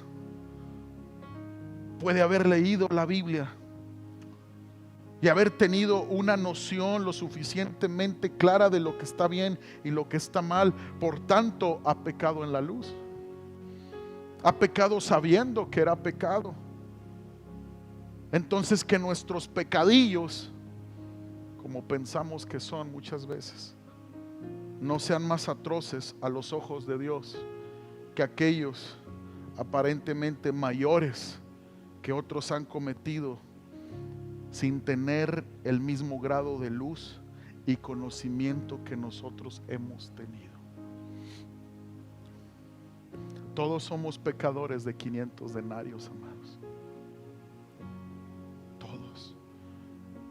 puede haber leído la Biblia y haber tenido una noción lo suficientemente clara de lo que está bien y lo que está mal. Por tanto, ha pecado en la luz. Ha pecado sabiendo que era pecado. Entonces, que nuestros pecadillos, como pensamos que son muchas veces, no sean más atroces a los ojos de Dios que aquellos aparentemente mayores que otros han cometido sin tener el mismo grado de luz y conocimiento que nosotros hemos tenido. Todos somos pecadores de 500 denarios, amados. Todos.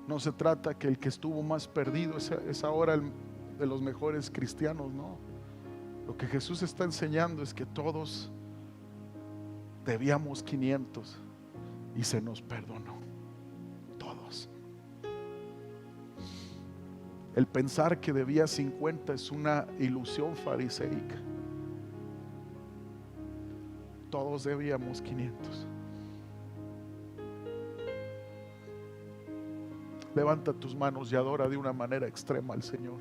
No se trata que el que estuvo más perdido es ahora el de los mejores cristianos, no. Lo que Jesús está enseñando es que todos debíamos 500 y se nos perdonó. Todos. El pensar que debía 50 es una ilusión fariseica. Todos debíamos 500. Levanta tus manos y adora de una manera extrema al Señor.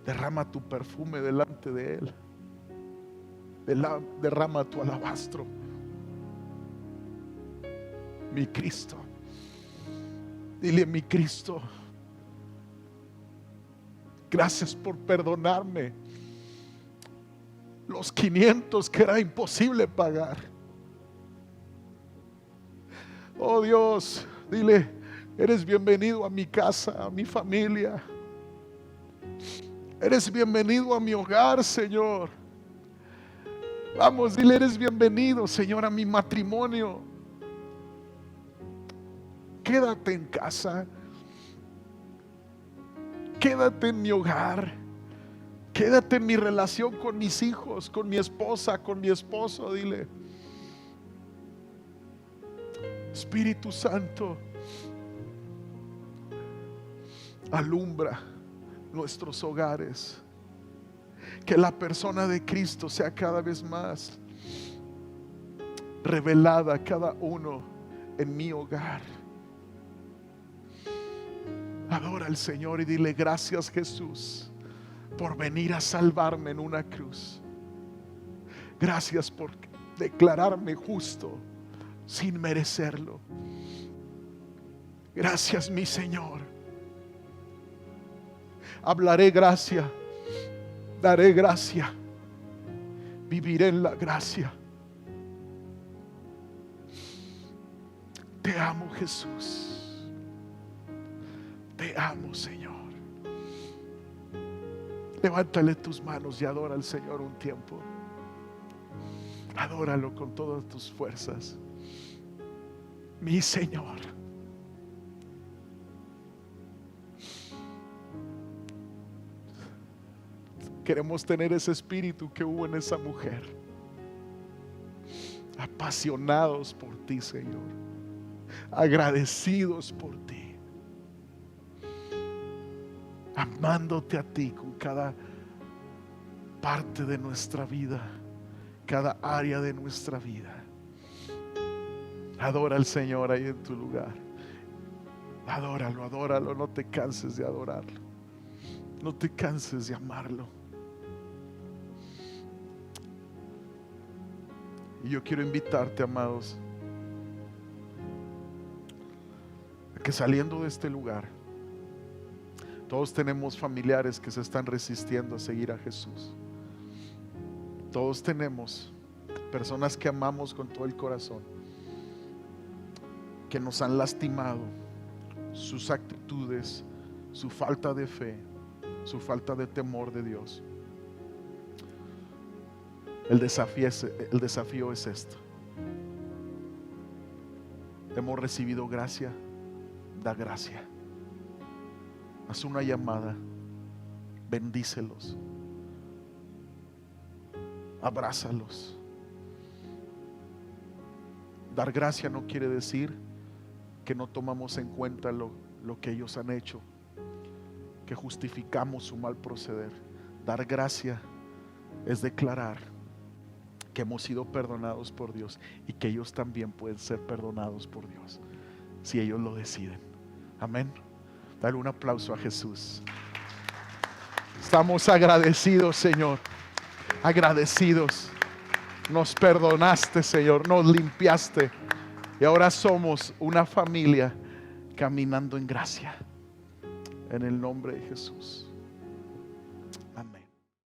Derrama tu perfume delante de Él. Derrama tu alabastro. Mi Cristo. Dile: mi Cristo, Gracias por perdonarme los 500 que era imposible pagar. Oh Dios, dile, eres bienvenido a mi casa, a mi familia. Eres bienvenido a mi hogar, Señor. Vamos, dile, eres bienvenido, Señor, a mi matrimonio. Quédate en casa. Quédate en mi hogar. Quédate en mi relación con mis hijos, con mi esposa, con mi esposo. Dile, Espíritu Santo, alumbra nuestros hogares. Que la persona de Cristo sea cada vez más revelada a cada uno en mi hogar. Adora al Señor y dile, gracias Jesús por venir a salvarme en una cruz. Gracias por declararme justo sin merecerlo. Gracias, mi Señor. Hablaré gracia, daré gracia, viviré en la gracia. Te amo, Jesús. Te amo, Señor. Levántale tus manos y adora al Señor un tiempo. Adóralo con todas tus fuerzas. Mi Señor. Queremos tener ese espíritu que hubo en esa mujer. Apasionados por ti, Señor. Agradecidos por ti. Amándote a ti con cada parte de nuestra vida, cada área de nuestra vida. Adora al Señor ahí en tu lugar. Adóralo, adóralo, no te canses de adorarlo. No te canses de amarlo. Y yo quiero invitarte, amados, a que saliendo de este lugar, todos tenemos familiares que se están resistiendo a seguir a Jesús. Todos tenemos personas que amamos con todo el corazón, que nos han lastimado, sus actitudes, su falta de fe, su falta de temor de Dios. El desafío es esto. Hemos recibido gracia, da gracia. Haz una llamada, bendícelos, abrázalos. Dar gracia no quiere decir que no tomamos en cuenta lo que ellos han hecho, que justificamos su mal proceder. Dar gracia es declarar que hemos sido perdonados por Dios y que ellos también pueden ser perdonados por Dios si ellos lo deciden. Amén. Dale un aplauso a Jesús. Estamos agradecidos, Señor. Agradecidos. Nos perdonaste, Señor. Nos limpiaste. Y ahora somos una familia caminando en gracia. En el nombre de Jesús.